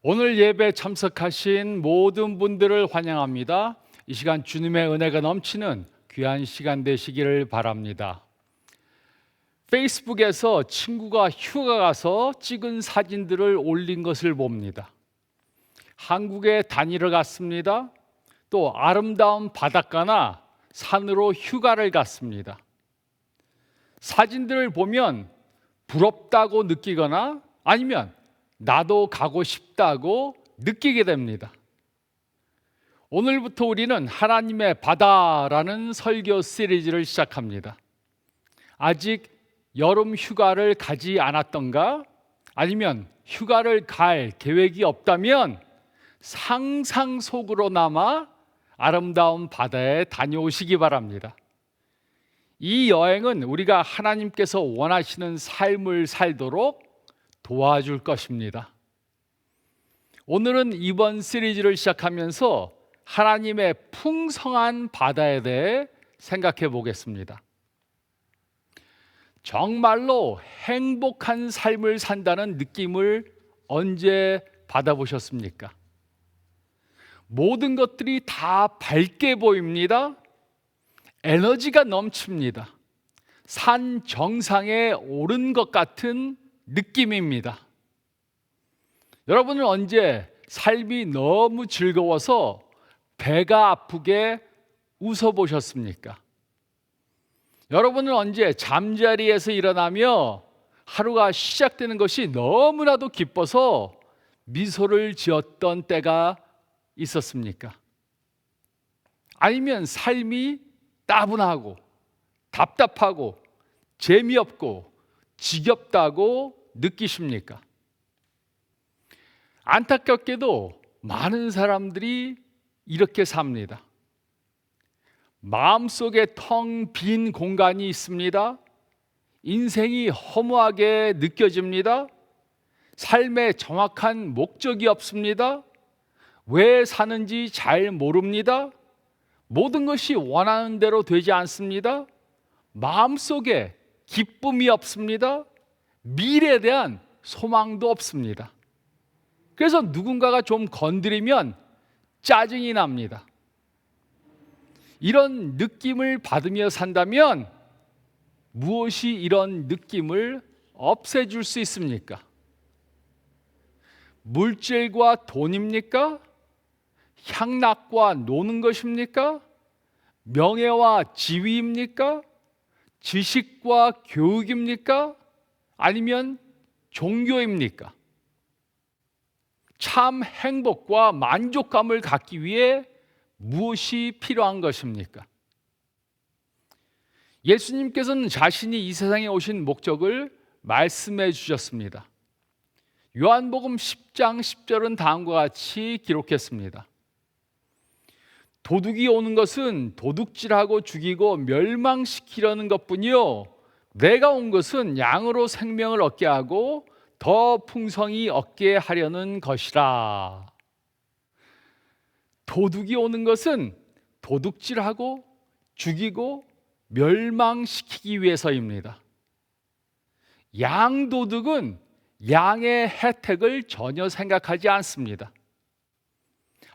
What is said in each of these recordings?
오늘 예배 참석하신 모든 분들을 환영합니다. 이 시간 주님의 은혜가 넘치는 귀한 시간 되시기를 바랍니다. 페이스북에서 친구가 휴가 가서 찍은 사진들을 올린 것을 봅니다. 한국에 다니러 갔습니다. 또 아름다운 바닷가나 산으로 휴가를 갔습니다. 사진들을 보면 부럽다고 느끼거나 아니면 나도 가고 싶다고 느끼게 됩니다. 오늘부터 우리는 하나님의 바다라는 설교 시리즈를 시작합니다. 아직 여름 휴가를 가지 않았던가? 아니면 휴가를 갈 계획이 없다면 상상 속으로나마 아름다운 바다에 다녀오시기 바랍니다. 이 여행은 우리가 하나님께서 원하시는 삶을 살도록 도와줄 것입니다. 오늘은 이번 시리즈를 시작하면서 하나님의 풍성한 바다에 대해 생각해 보겠습니다. 정말로 행복한 삶을 산다는 느낌을 언제 받아보셨습니까? 모든 것들이 다 밝게 보입니다. 에너지가 넘칩니다. 산 정상에 오른 것 같은 느낌입니다. 여러분은 언제 삶이 너무 즐거워서 배가 아프게 웃어보셨습니까? 여러분은 언제 잠자리에서 일어나며 하루가 시작되는 것이 너무나도 기뻐서 미소를 지었던 때가 있었습니까? 아니면 삶이 따분하고 답답하고 재미없고 지겹다고 느끼십니까? 안타깝게도 많은 사람들이 이렇게 삽니다. 마음속에 텅 빈 공간이 있습니다. 인생이 허무하게 느껴집니다. 삶에 정확한 목적이 없습니다. 왜 사는지 잘 모릅니다. 모든 것이 원하는 대로 되지 않습니다. 마음속에 기쁨이 없습니다. 미래에 대한 소망도 없습니다. 그래서 누군가가 좀 건드리면 짜증이 납니다. 이런 느낌을 받으며 산다면 무엇이 이런 느낌을 없애줄 수 있습니까? 물질과 돈입니까? 향락과 노는 것입니까? 명예와 지위입니까? 지식과 교육입니까? 아니면 종교입니까? 참 행복과 만족감을 갖기 위해 무엇이 필요한 것입니까? 예수님께서는 자신이 이 세상에 오신 목적을 말씀해 주셨습니다. 요한복음 10장 10절은 다음과 같이 기록했습니다. 도둑이 오는 것은 도둑질하고 죽이고 멸망시키려는 것뿐이요 내가 온 것은 양으로 생명을 얻게 하고 더 풍성히 얻게 하려는 것이라. 도둑이 오는 것은 도둑질하고 죽이고 멸망시키기 위해서입니다. 양도둑은 양의 혜택을 전혀 생각하지 않습니다.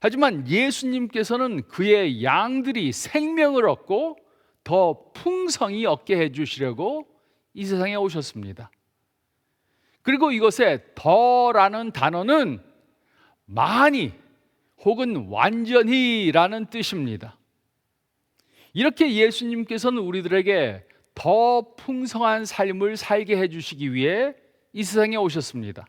하지만 예수님께서는 그의 양들이 생명을 얻고 더 풍성히 얻게 해주시려고 이 세상에 오셨습니다. 그리고 이것에 더라는 단어는 많이 혹은 완전히라는 뜻입니다. 이렇게 예수님께서는 우리들에게 더 풍성한 삶을 살게 해주시기 위해 이 세상에 오셨습니다.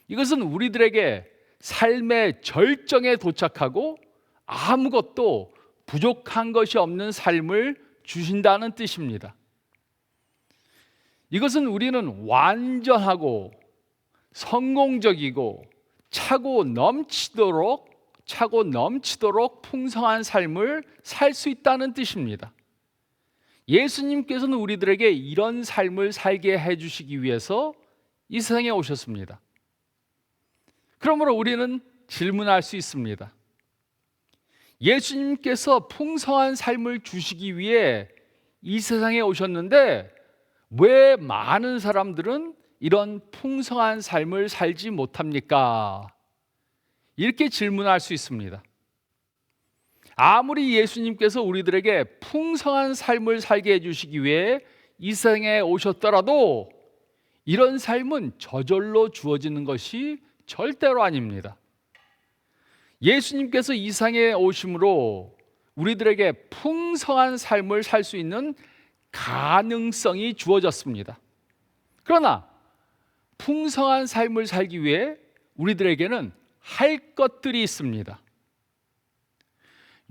이것은 우리들에게 삶의 절정에 도착하고 아무것도 부족한 것이 없는 삶을 주신다는 뜻입니다. 이것은 우리는 완전하고 성공적이고 차고 넘치도록 풍성한 삶을 살 수 있다는 뜻입니다. 예수님께서는 우리들에게 이런 삶을 살게 해주시기 위해서 이 세상에 오셨습니다. 그러므로 우리는 질문할 수 있습니다. 예수님께서 풍성한 삶을 주시기 위해 이 세상에 오셨는데 왜 많은 사람들은 이런 풍성한 삶을 살지 못합니까? 이렇게 질문할 수 있습니다. 아무리 예수님께서 우리들에게 풍성한 삶을 살게 해주시기 위해 이 세상에 오셨더라도 이런 삶은 저절로 주어지는 것이 절대로 아닙니다. 예수님께서 이 세상에 오심으로 우리들에게 풍성한 삶을 살 수 있는 가능성이 주어졌습니다. 그러나 풍성한 삶을 살기 위해 우리들에게는 할 것들이 있습니다.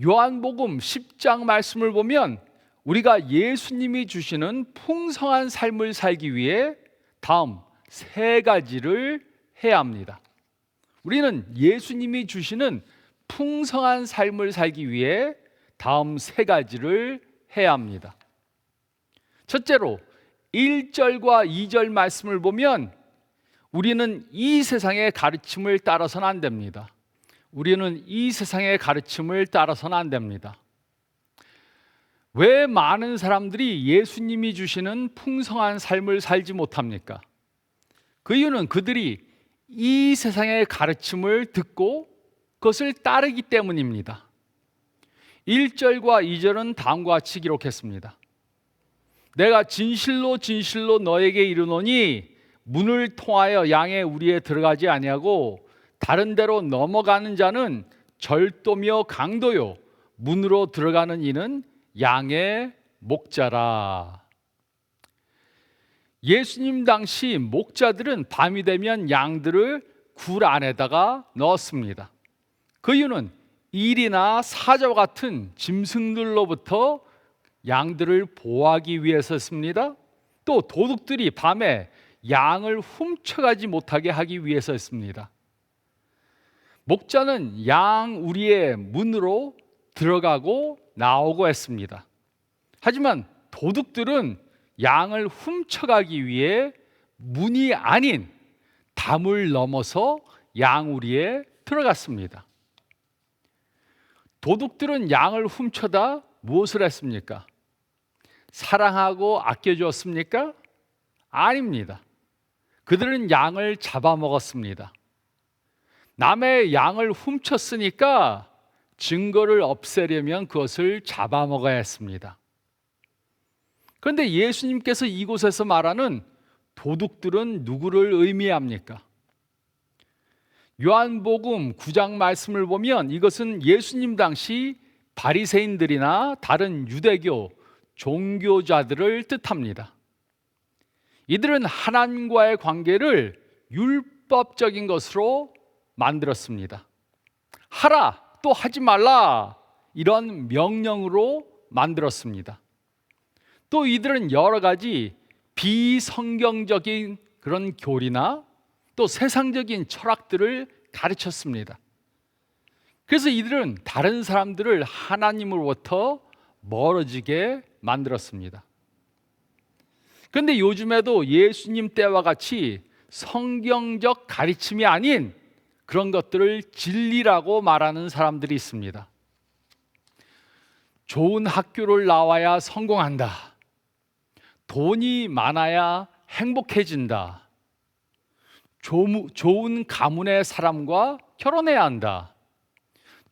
요한복음 10장 말씀을 보면 우리가 예수님이 주시는 풍성한 삶을 살기 위해 다음 세 가지를 해야 합니다. 우리는 예수님이 주시는 풍성한 삶을 살기 위해 다음 세 가지를 해야 합니다. 첫째로 1절과 2절 말씀을 보면 우리는 이 세상의 가르침을 따라서는 안 됩니다. 우리는 이 세상의 가르침을 따라서는 안 됩니다. 왜 많은 사람들이 예수님이 주시는 풍성한 삶을 살지 못합니까? 그 이유는 그들이 이 세상의 가르침을 듣고 그것을 따르기 때문입니다. 1절과 2절은 다음과 같이 기록했습니다. 내가 진실로 진실로 너에게 이르노니 문을 통하여 양의 우리에 들어가지 아니하고 다른 데로 넘어가는 자는 절도며 강도요 문으로 들어가는 이는 양의 목자라. 예수님 당시 목자들은 밤이 되면 양들을 굴 안에다가 넣었습니다. 그 이유는 일이나 사자와 같은 짐승들로부터 양들을 보호하기 위해서였습니다. 또 도둑들이 밤에 양을 훔쳐가지 못하게 하기 위해서였습니다. 목자는 양 우리의 문으로 들어가고 나오고 했습니다. 하지만 도둑들은 양을 훔쳐가기 위해 문이 아닌 담을 넘어서 양 우리에 들어갔습니다. 도둑들은 양을 훔쳐다 무엇을 했습니까? 사랑하고 아껴주었습니까? 아닙니다. 그들은 양을 잡아먹었습니다. 남의 양을 훔쳤으니까 증거를 없애려면 그것을 잡아먹어야 했습니다. 그런데 예수님께서 이곳에서 말하는 도둑들은 누구를 의미합니까? 요한복음 9장 말씀을 보면 이것은 예수님 당시 바리새인들이나 다른 유대교 종교자들을 뜻합니다. 이들은 하나님과의 관계를 율법적인 것으로 만들었습니다. 하라 또 하지 말라 이런 명령으로 만들었습니다. 또 이들은 여러 가지 비성경적인 그런 교리나 또 세상적인 철학들을 가르쳤습니다. 그래서 이들은 다른 사람들을 하나님으로부터 멀어지게 만들었습니다. 그런데 요즘에도 예수님 때와 같이 성경적 가르침이 아닌 그런 것들을 진리라고 말하는 사람들이 있습니다. 좋은 학교를 나와야 성공한다. 돈이 많아야 행복해진다. 좋은 가문의 사람과 결혼해야 한다.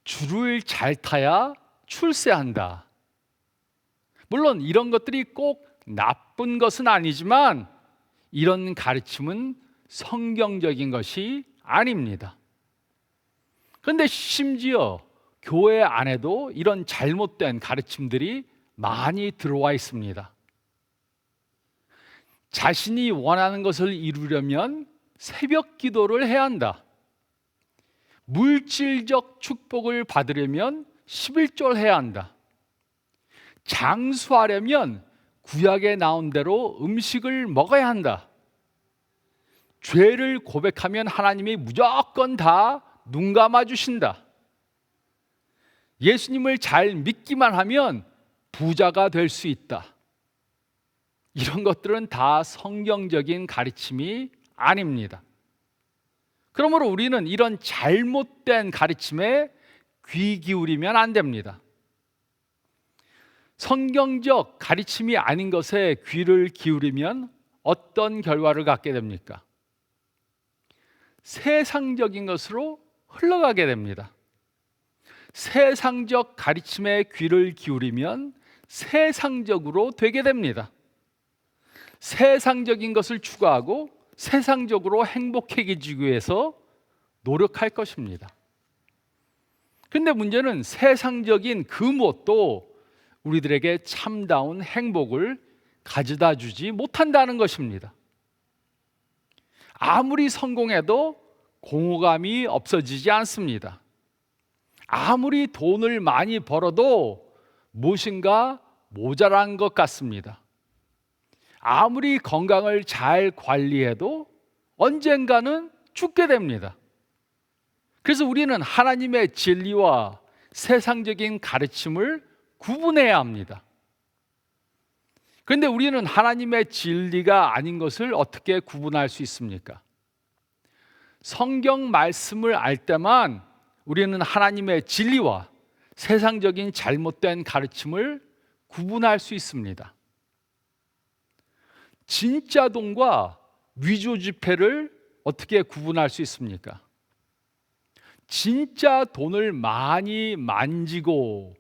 줄을 잘 타야 출세한다. 물론 이런 것들이 꼭 나쁜 것은 아니지만 이런 가르침은 성경적인 것이 아닙니다. 그런데 심지어 교회 안에도 이런 잘못된 가르침들이 많이 들어와 있습니다. 자신이 원하는 것을 이루려면 새벽 기도를 해야 한다. 물질적 축복을 받으려면 11조 해야 한다. 장수하려면 구약에 나온 대로 음식을 먹어야 한다. 죄를 고백하면 하나님이 무조건 다 눈 감아 주신다. 예수님을 잘 믿기만 하면 부자가 될 수 있다. 이런 것들은 다 성경적인 가르침이 아닙니다. 그러므로 우리는 이런 잘못된 가르침에 귀 기울이면 안 됩니다. 성경적 가르침이 아닌 것에 귀를 기울이면 어떤 결과를 갖게 됩니까? 세상적인 것으로 흘러가게 됩니다. 세상적 가르침에 귀를 기울이면 세상적으로 되게 됩니다. 세상적인 것을 추구하고 세상적으로 행복해지기 위해서 노력할 것입니다. 그런데 문제는 세상적인 그 무엇도 우리들에게 참다운 행복을 가져다 주지 못한다는 것입니다. 아무리 성공해도 공허감이 없어지지 않습니다. 아무리 돈을 많이 벌어도 무엇인가 모자란 것 같습니다. 아무리 건강을 잘 관리해도 언젠가는 죽게 됩니다. 그래서 우리는 하나님의 진리와 세상적인 가르침을 구분해야 합니다. 그런데 우리는 하나님의 진리가 아닌 것을 어떻게 구분할 수 있습니까? 성경 말씀을 알 때만 우리는 하나님의 진리와 세상적인 잘못된 가르침을 구분할 수 있습니다. 진짜 돈과 위조 지폐를 어떻게 구분할 수 있습니까? 진짜 돈을 많이 만지고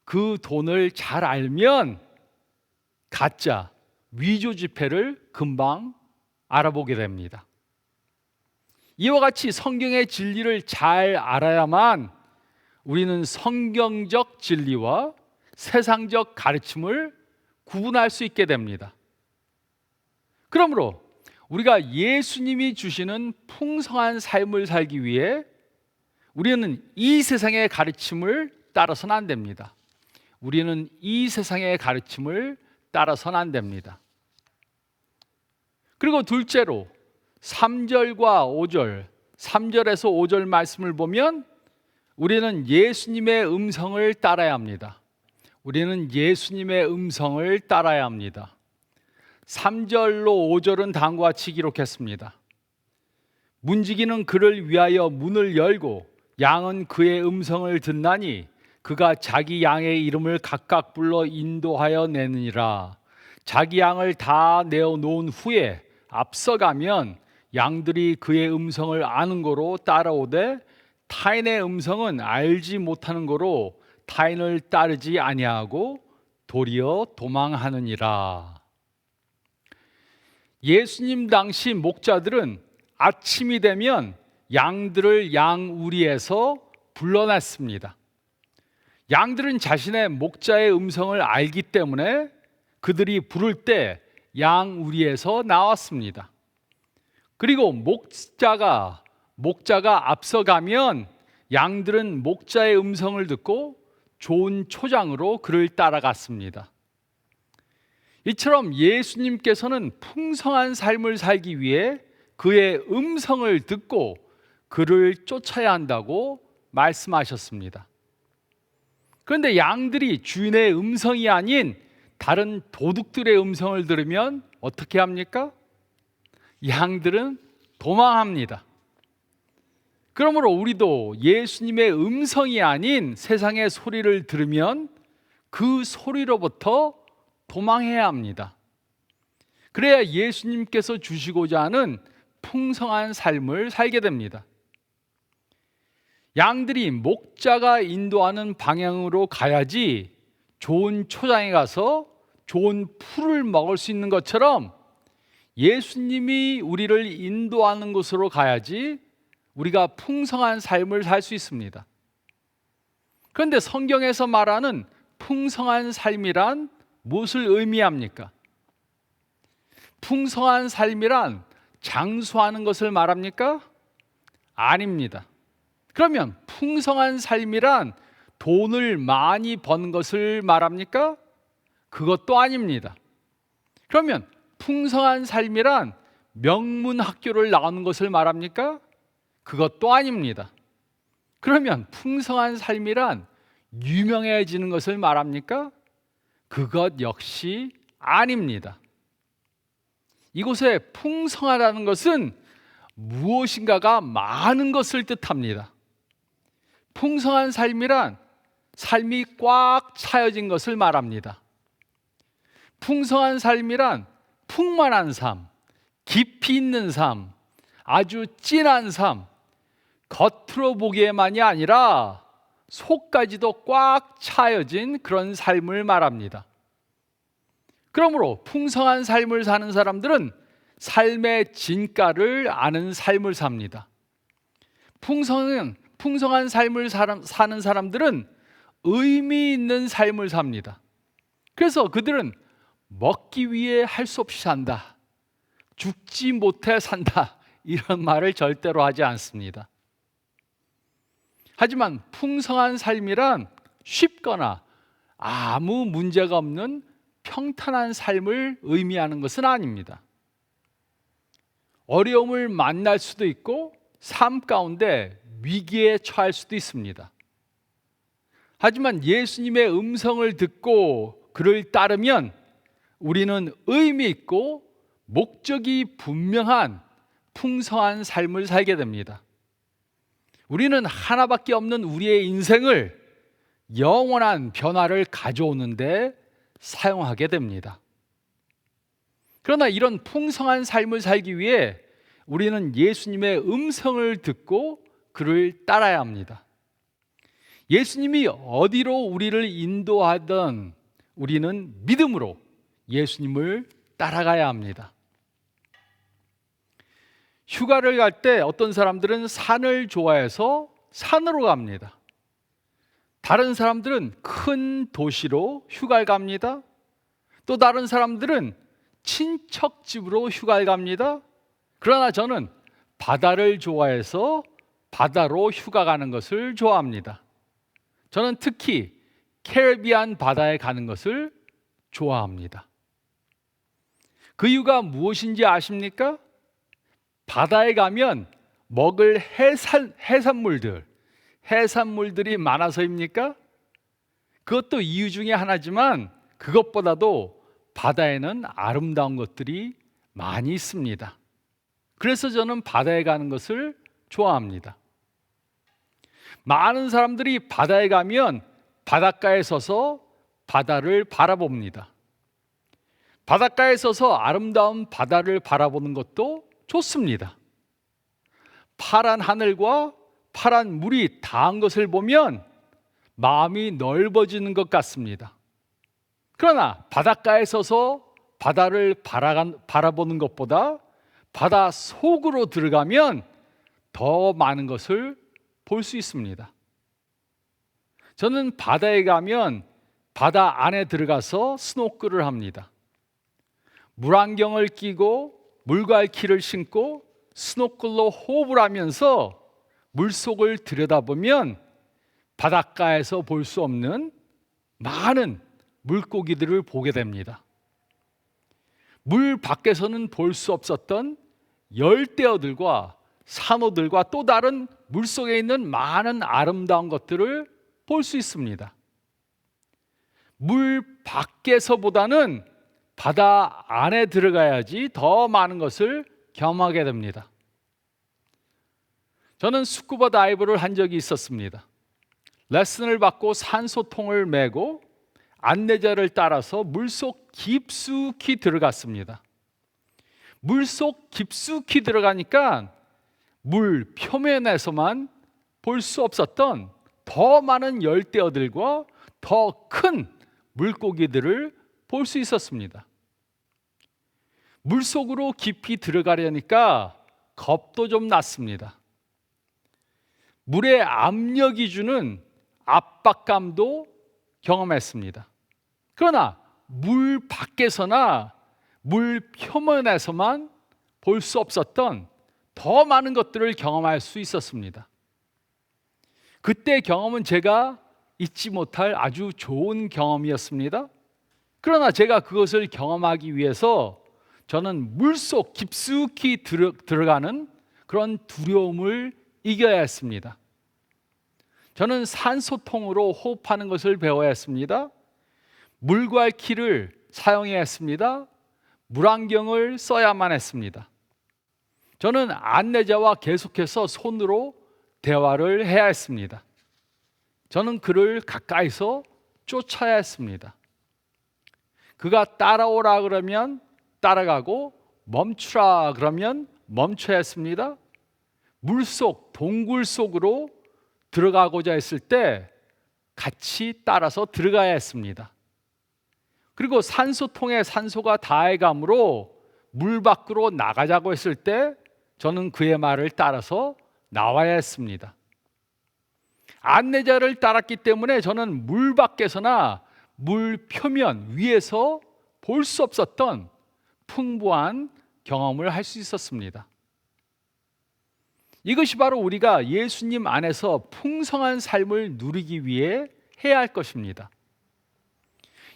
그 돈을 잘 알면 가짜, 위조 지폐를 금방 알아보게 됩니다. 이와 같이 성경의 진리를 잘 알아야만 우리는 성경적 진리와 세상적 가르침을 구분할 수 있게 됩니다. 그러므로 우리가 예수님이 주시는 풍성한 삶을 살기 위해 우리는 이 세상의 가르침을 따라서는 안 됩니다. 우리는 이 세상의 가르침을 따라서는 안 됩니다. 그리고 둘째로 3절과 5절, 3절에서 5절 말씀을 보면 우리는 예수님의 음성을 따라야 합니다. 우리는 예수님의 음성을 따라야 합니다. 3절로 5절은 다음과 같이 기록했습니다. 문지기는 그를 위하여 문을 열고 양은 그의 음성을 듣나니 그가 자기 양의 이름을 각각 불러 인도하여 내느니라. 자기 양을 다 내어 놓은 후에 앞서가면 양들이 그의 음성을 아는 거로 따라오되 타인의 음성은 알지 못하는 거로 타인을 따르지 아니하고 도리어 도망하느니라. 예수님 당시 목자들은 아침이 되면 양들을 양우리에서 불러냈습니다. 양들은 자신의 목자의 음성을 알기 때문에 그들이 부를 때 양우리에서 나왔습니다. 그리고 목자가 앞서가면 양들은 목자의 음성을 듣고 좋은 초장으로 그를 따라갔습니다. 이처럼 예수님께서는 풍성한 삶을 살기 위해 그의 음성을 듣고 그를 쫓아야 한다고 말씀하셨습니다. 그런데 양들이 주인의 음성이 아닌 다른 도둑들의 음성을 들으면 어떻게 합니까? 양들은 도망합니다. 그러므로 우리도 예수님의 음성이 아닌 세상의 소리를 들으면 그 소리로부터 도망해야 합니다. 그래야 예수님께서 주시고자 하는 풍성한 삶을 살게 됩니다. 양들이 목자가 인도하는 방향으로 가야지 좋은 초장에 가서 좋은 풀을 먹을 수 있는 것처럼 예수님이 우리를 인도하는 곳으로 가야지 우리가 풍성한 삶을 살 수 있습니다. 그런데 성경에서 말하는 풍성한 삶이란 무엇을 의미합니까? 풍성한 삶이란 장수하는 것을 말합니까? 아닙니다. 그러면 풍성한 삶이란 돈을 많이 버는 것을 말합니까? 그것도 아닙니다. 그러면 풍성한 삶이란 명문 학교를 나오는 것을 말합니까? 그것도 아닙니다. 그러면 풍성한 삶이란 유명해지는 것을 말합니까? 그것 역시 아닙니다. 이곳에 풍성하다는 것은 무엇인가가 많은 것을 뜻합니다. 풍성한 삶이란 삶이 꽉 차여진 것을 말합니다. 풍성한 삶이란 풍만한 삶, 깊이 있는 삶, 아주 진한 삶, 겉으로 보기에만이 아니라 속까지도 꽉 차여진 그런 삶을 말합니다. 그러므로 풍성한 삶을 사는 사람들은 삶의 진가를 아는 삶을 삽니다. 풍성한 삶을 사는 사람들은 의미 있는 삶을 삽니다. 그래서 그들은 먹기 위해 할 수 없이 산다, 죽지 못해 산다, 이런 말을 절대로 하지 않습니다. 하지만 풍성한 삶이란 쉽거나 아무 문제가 없는 평탄한 삶을 의미하는 것은 아닙니다. 어려움을 만날 수도 있고 삶 가운데 위기에 처할 수도 있습니다. 하지만 예수님의 음성을 듣고 그를 따르면 우리는 의미 있고 목적이 분명한 풍성한 삶을 살게 됩니다. 우리는 하나밖에 없는 우리의 인생을 영원한 변화를 가져오는데 사용하게 됩니다. 그러나 이런 풍성한 삶을 살기 위해 우리는 예수님의 음성을 듣고 그를 따라야 합니다. 예수님이 어디로 우리를 인도하든 우리는 믿음으로 예수님을 따라가야 합니다. 휴가를 갈 때 어떤 사람들은 산을 좋아해서 산으로 갑니다. 다른 사람들은 큰 도시로 휴가를 갑니다. 또 다른 사람들은 친척 집으로 휴가를 갑니다. 그러나 저는 바다를 좋아해서 바다로 휴가 가는 것을 좋아합니다. 저는 특히 캐리비안 바다에 가는 것을 좋아합니다. 그 이유가 무엇인지 아십니까? 바다에 가면 먹을 해산물들이 많아서입니까? 그것도 이유 중에 하나지만 그것보다도 바다에는 아름다운 것들이 많이 있습니다. 그래서 저는 바다에 가는 것을 좋아합니다. 많은 사람들이 바다에 가면 바닷가에 서서 바다를 바라봅니다. 바닷가에 서서 아름다운 바다를 바라보는 것도 좋습니다. 파란 하늘과 파란 물이 닿은 것을 보면 마음이 넓어지는 것 같습니다. 그러나 바닷가에 서서 바다를 바라보는 것보다 바다 속으로 들어가면 더 많은 것을 볼 수 있습니다. 저는 바다에 가면 바다 안에 들어가서 스노클을 합니다. 물안경을 끼고 물갈퀴를 신고 스노클로 호흡을 하면서 물속을 들여다보면 바닷가에서 볼 수 없는 많은 물고기들을 보게 됩니다. 물 밖에서는 볼 수 없었던 열대어들과 산호들과 또 다른 물속에 있는 많은 아름다운 것들을 볼 수 있습니다. 물 밖에서보다는 바다 안에 들어가야지 더 많은 것을 경험하게 됩니다. 저는 스쿠버 다이브를 한 적이 있었습니다. 레슨을 받고 산소통을 메고 안내자를 따라서 물속 깊숙이 들어갔습니다. 물속 깊숙이 들어가니까 물 표면에서만 볼 수 없었던 더 많은 열대어들과 더 큰 물고기들을 볼 수 있었습니다. 물속으로 깊이 들어가려니까 겁도 좀 났습니다. 물의 압력이 주는 압박감도 경험했습니다. 그러나 물 밖에서나 물 표면에서만 볼 수 없었던 더 많은 것들을 경험할 수 있었습니다. 그때 경험은 제가 잊지 못할 아주 좋은 경험이었습니다. 그러나 제가 그것을 경험하기 위해서 저는 물속 깊숙이 들어가는 그런 두려움을 이겨야 했습니다. 저는 산소통으로 호흡하는 것을 배워야 했습니다. 물갈퀴를 사용해야 했습니다. 물안경을 써야만 했습니다. 저는 안내자와 계속해서 손으로 대화를 해야 했습니다. 저는 그를 가까이서 쫓아야 했습니다. 그가 따라오라 그러면 따라가고 멈추라 그러면 멈춰야 했습니다. 물속 동굴 속으로 들어가고자 했을 때 같이 따라서 들어가야 했습니다. 그리고 산소통에 산소가 다해감으로 물 밖으로 나가자고 했을 때 저는 그의 말을 따라서 나와야 했습니다. 안내자를 따랐기 때문에 저는 물 밖에서나 물 표면 위에서 볼 수 없었던 풍부한 경험을 할 수 있었습니다. 이것이 바로 우리가 예수님 안에서 풍성한 삶을 누리기 위해 해야 할 것입니다.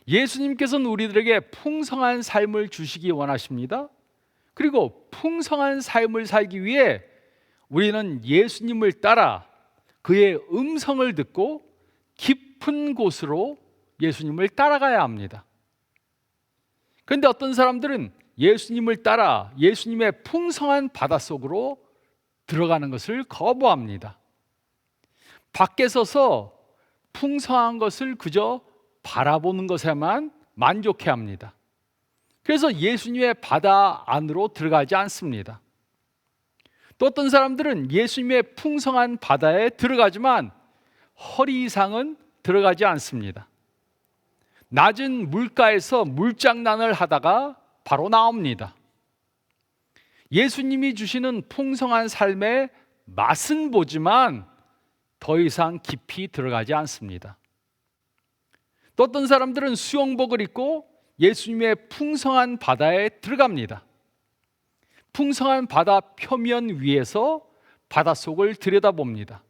예수님께서는 우리들에게 풍성한 삶을 주시기 원하십니다. 그리고 풍성한 삶을 살기 위해 우리는 예수님을 따라 그의 음성을 듣고 깊은 곳으로 예수님을 따라가야 합니다. 그런데 어떤 사람들은 예수님을 따라 예수님의 풍성한 바닷속으로 들어가는 것을 거부합니다. 밖에 서서 풍성한 것을 그저 바라보는 것에만 만족해합니다. 그래서 예수님의 바다 안으로 들어가지 않습니다. 또 어떤 사람들은 예수님의 풍성한 바다에 들어가지만 허리 이상은 들어가지 않습니다. 낮은 물가에서 물장난을 하다가 바로 나옵니다. 예수님이 주시는 풍성한 삶의 맛은 보지만 더 이상 깊이 들어가지 않습니다. 또 어떤 사람들은 수영복을 입고 예수님의 풍성한 바다에 들어갑니다. 풍성한 바다 표면 위에서 바닷속을 들여다봅니다.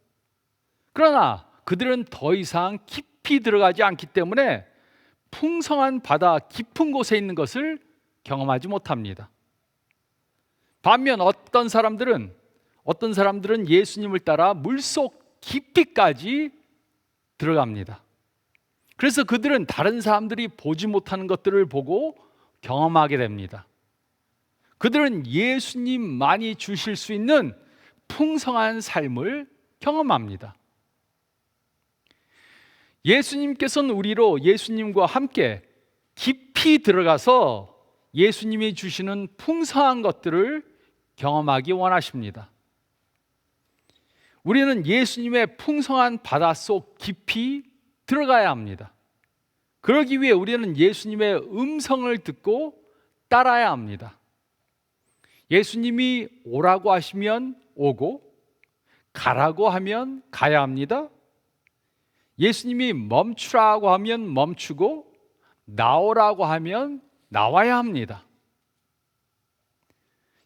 그러나 그들은 더 이상 깊이 들어가지 않기 때문에 풍성한 바다 깊은 곳에 있는 것을 경험하지 못합니다. 반면 어떤 사람들은 예수님을 따라 물속 깊이까지 들어갑니다. 그래서 그들은 다른 사람들이 보지 못하는 것들을 보고 경험하게 됩니다. 그들은 예수님만이 주실 수 있는 풍성한 삶을 경험합니다. 예수님께서는 우리로 예수님과 함께 깊이 들어가서 예수님이 주시는 풍성한 것들을 경험하기 원하십니다. 우리는 예수님의 풍성한 바닷속 깊이 들어가야 합니다. 그러기 위해 우리는 예수님의 음성을 듣고 따라야 합니다. 예수님이 오라고 하시면 오고 가라고 하면 가야 합니다. 예수님이 멈추라고 하면 멈추고 나오라고 하면 나와야 합니다.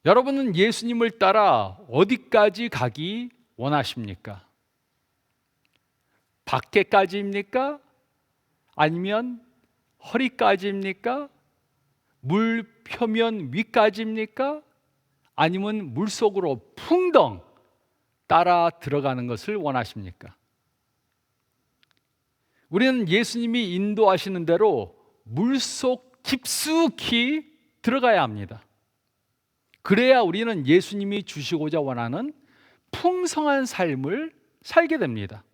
여러분은 예수님을 따라 어디까지 가기 원하십니까? 밖에까지입니까? 아니면 허리까지입니까? 물 표면 위까지입니까? 아니면 물속으로 풍덩 따라 들어가는 것을 원하십니까? 우리는 예수님이 인도하시는 대로 물속 깊숙이 들어가야 합니다. 그래야 우리는 예수님이 주시고자 원하는 풍성한 삶을 살게 됩니다.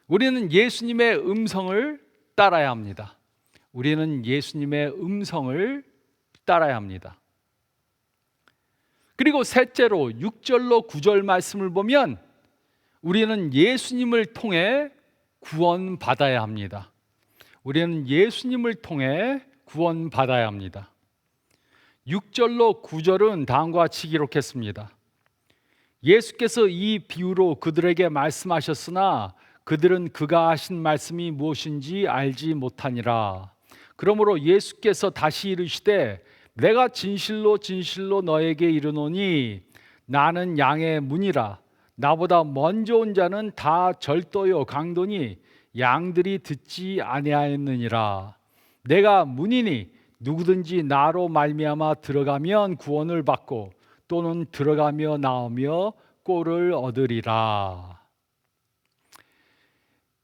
우리는 예수님의 음성을 따라야 합니다. 우리는 예수님의 음성을 따라야 합니다. 그리고 셋째로 6절로 9절 말씀을 보면 우리는 예수님을 통해 구원받아야 합니다. 우리는 예수님을 통해 구원받아야 합니다. 6절로 9절은 다음과 같이 기록했습니다. 예수께서 이 비유로 그들에게 말씀하셨으나 그들은 그가 하신 말씀이 무엇인지 알지 못하니라. 그러므로 예수께서 다시 이르시되 내가 진실로 진실로 너에게 이르노니 나는 양의 문이라. 나보다 먼저 온 자는 다 절도요 강도니 양들이 듣지 아니하였느니라. 내가 문이니 누구든지 나로 말미암아 들어가면 구원을 받고 또는 들어가며 나오며 꼴을 얻으리라.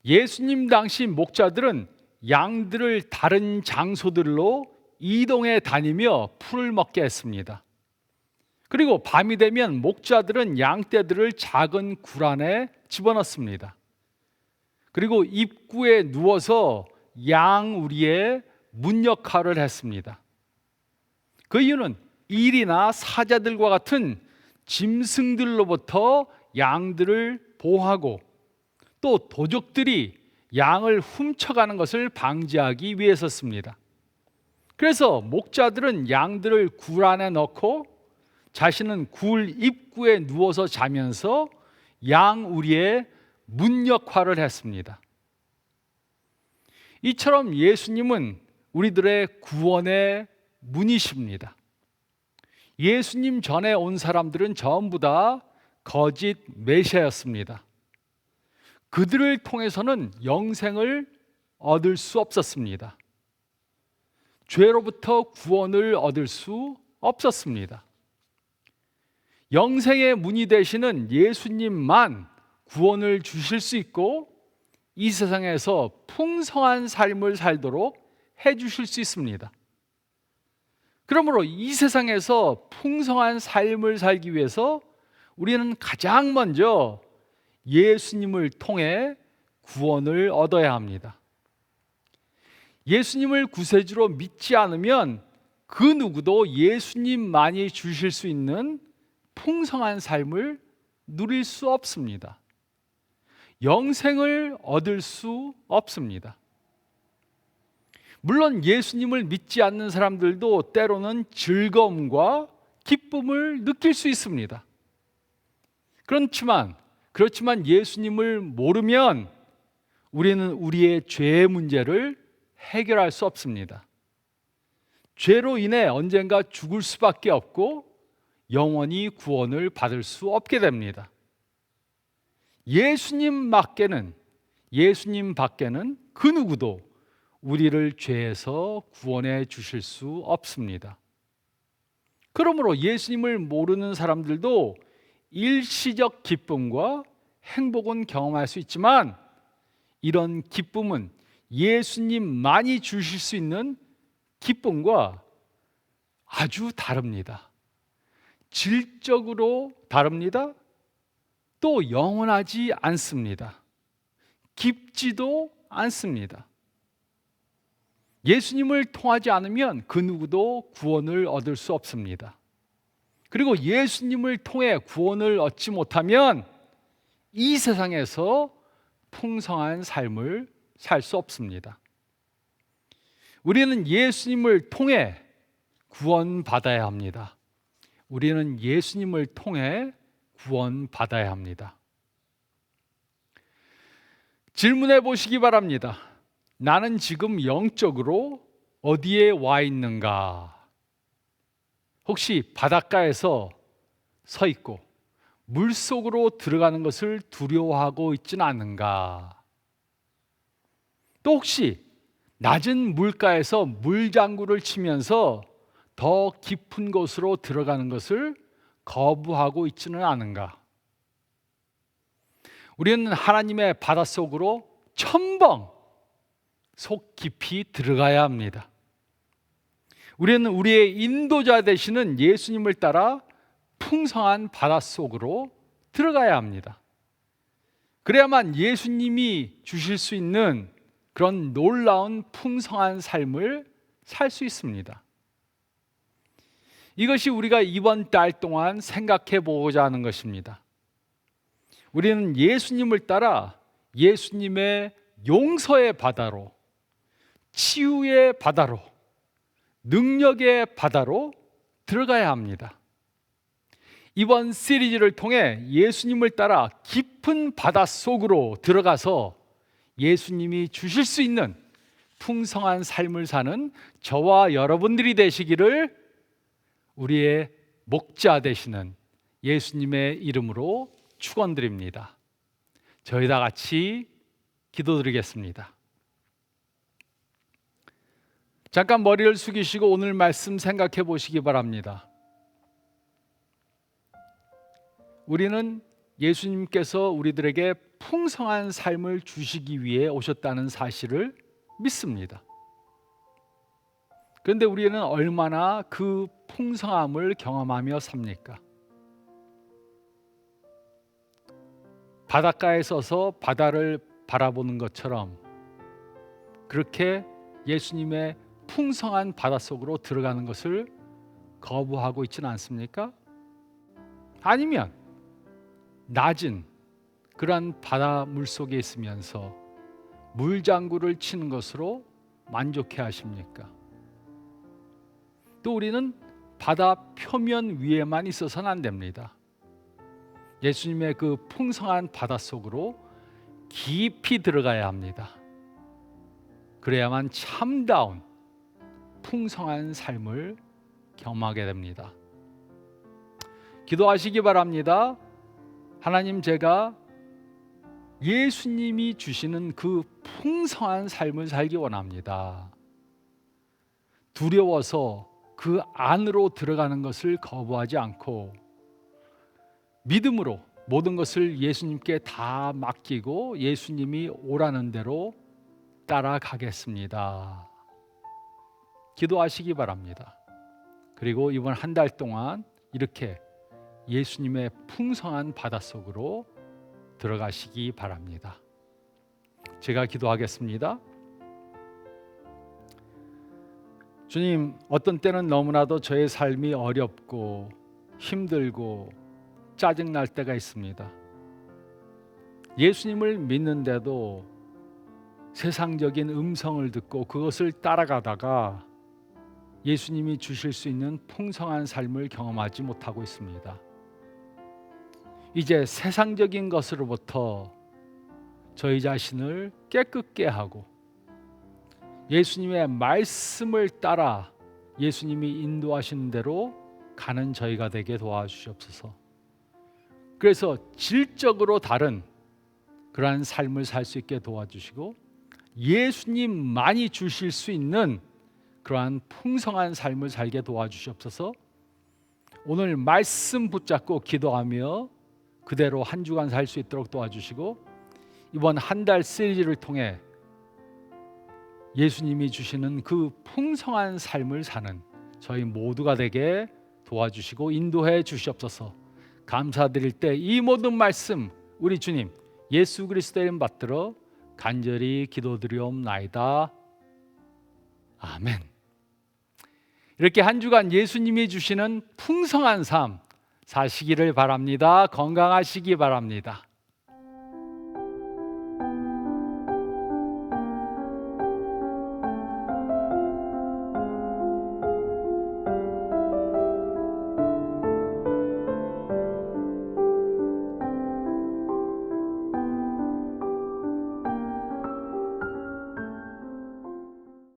예수님 당시 목자들은 양들을 다른 장소들로 이동해 다니며 풀을 먹게 했습니다. 그리고 밤이 되면 목자들은 양떼들을 작은 굴 안에 집어넣습니다. 그리고 입구에 누워서 양 우리의 문 역할을 했습니다. 그 이유는 일이나 사자들과 같은 짐승들로부터 양들을 보호하고 또 도적들이 양을 훔쳐가는 것을 방지하기 위해서였습니다. 그래서 목자들은 양들을 굴 안에 넣고 자신은 굴 입구에 누워서 자면서 양 우리의 문 역할을 했습니다. 이처럼 예수님은 우리들의 구원의 문이십니다. 예수님 전에 온 사람들은 전부 다 거짓 메시아였습니다. 그들을 통해서는 영생을 얻을 수 없었습니다. 죄로부터 구원을 얻을 수 없었습니다. 영생의 문이 되시는 예수님만 구원을 주실 수 있고 이 세상에서 풍성한 삶을 살도록 해주실 수 있습니다. 그러므로 이 세상에서 풍성한 삶을 살기 위해서 우리는 가장 먼저 예수님을 통해 구원을 얻어야 합니다. 예수님을 구세주로 믿지 않으면 그 누구도 예수님만이 주실 수 있는 풍성한 삶을 누릴 수 없습니다. 영생을 얻을 수 없습니다. 물론 예수님을 믿지 않는 사람들도 때로는 즐거움과 기쁨을 느낄 수 있습니다. 그렇지만 예수님을 모르면 우리는 우리의 죄의 문제를 해결할 수 없습니다. 죄로 인해 언젠가 죽을 수밖에 없고 영원히 구원을 받을 수 없게 됩니다. 예수님 밖에는 그 누구도 우리를 죄에서 구원해 주실 수 없습니다. 그러므로 예수님을 모르는 사람들도 일시적 기쁨과 행복은 경험할 수 있지만 이런 기쁨은 예수님만이 주실 수 있는 기쁨과 아주 다릅니다. 질적으로 다릅니다. 또 영원하지 않습니다. 깊지도 않습니다. 예수님을 통하지 않으면 그 누구도 구원을 얻을 수 없습니다. 그리고 예수님을 통해 구원을 얻지 못하면 이 세상에서 풍성한 삶을 살 수 없습니다. 우리는 예수님을 통해 구원받아야 합니다. 우리는 예수님을 통해 구원받아야 합니다. 질문해 보시기 바랍니다. 나는 지금 영적으로 어디에 와 있는가? 혹시 바닷가에서 서 있고 물속으로 들어가는 것을 두려워하고 있지는 않는가? 또 혹시 낮은 물가에서 물장구를 치면서 더 깊은 곳으로 들어가는 것을 거부하고 있지는 않은가? 우리는 하나님의 바닷속으로 첨벙 속 깊이 들어가야 합니다. 우리는 우리의 인도자 되시는 예수님을 따라 풍성한 바닷속으로 들어가야 합니다. 그래야만 예수님이 주실 수 있는 그런 놀라운 풍성한 삶을 살 수 있습니다. 이것이 우리가 이번 달 동안 생각해 보고자 하는 것입니다. 우리는 예수님을 따라 예수님의 용서의 바다로, 치유의 바다로, 능력의 바다로 들어가야 합니다. 이번 시리즈를 통해 예수님을 따라 깊은 바다 속으로 들어가서 예수님이 주실 수 있는 풍성한 삶을 사는 저와 여러분들이 되시기를 우리의 목자 되시는 예수님의 이름으로 축원드립니다. 저희 다 같이 기도드리겠습니다. 잠깐 머리를 숙이시고 오늘 말씀 생각해 보시기 바랍니다. 우리는 예수님께서 우리들에게 풍성한 삶을 주시기 위해 오셨다는 사실을 믿습니다. 그런데 우리는 얼마나 그 풍성함을 경험하며 삽니까? 바닷가에 서서 바다를 바라보는 것처럼 그렇게 예수님의 풍성한 바닷속으로 들어가는 것을 거부하고 있지는 않습니까? 아니면 낮은 그러한 바다 물속에 있으면서 물장구를 치는 것으로 만족해 하십니까? 또 우리는 바다 표면 위에만 있어서는 안 됩니다. 예수님의 그 풍성한 바다 속으로 깊이 들어가야 합니다. 그래야만 참다운 풍성한 삶을 경험하게 됩니다. 기도하시기 바랍니다. 하나님, 제가 예수님이 주시는 그 풍성한 삶을 살기 원합니다. 두려워서 그 안으로 들어가는 것을 거부하지 않고 믿음으로 모든 것을 예수님께 다 맡기고 예수님이 오라는 대로 따라가겠습니다. 기도하시기 바랍니다. 그리고 이번 한 달 동안 이렇게 예수님의 풍성한 바닷속으로 들어가시기 바랍니다. 제가 기도하겠습니다. 주님, 어떤 때는 너무나도 저의 삶이 어렵고 힘들고 짜증날 때가 있습니다. 예수님을 믿는데도 세상적인 음성을 듣고 그것을 따라가다가 예수님이 주실 수 있는 풍성한 삶을 경험하지 못하고 있습니다. 이제 세상적인 것으로부터 저희 자신을 깨끗게 하고 예수님의 말씀을 따라 예수님이 인도하시는 대로 가는 저희가 되게 도와주시옵소서. 그래서 질적으로 다른 그러한 삶을 살 수 있게 도와주시고 예수님만이 주실 수 있는 그러한 풍성한 삶을 살게 도와주시옵소서. 오늘 말씀 붙잡고 기도하며 그대로 한 주간 살 수 있도록 도와주시고 이번 한 달 시리즈를 통해 예수님이 주시는 그 풍성한 삶을 사는 저희 모두가 되게 도와주시고 인도해 주시옵소서. 감사드릴 때 이 모든 말씀 우리 주님 예수 그리스도의 이름 받들어 간절히 기도드리옵나이다. 아멘. 이렇게 한 주간 예수님이 주시는 풍성한 삶 사시기를 바랍니다. 건강하시기 바랍니다.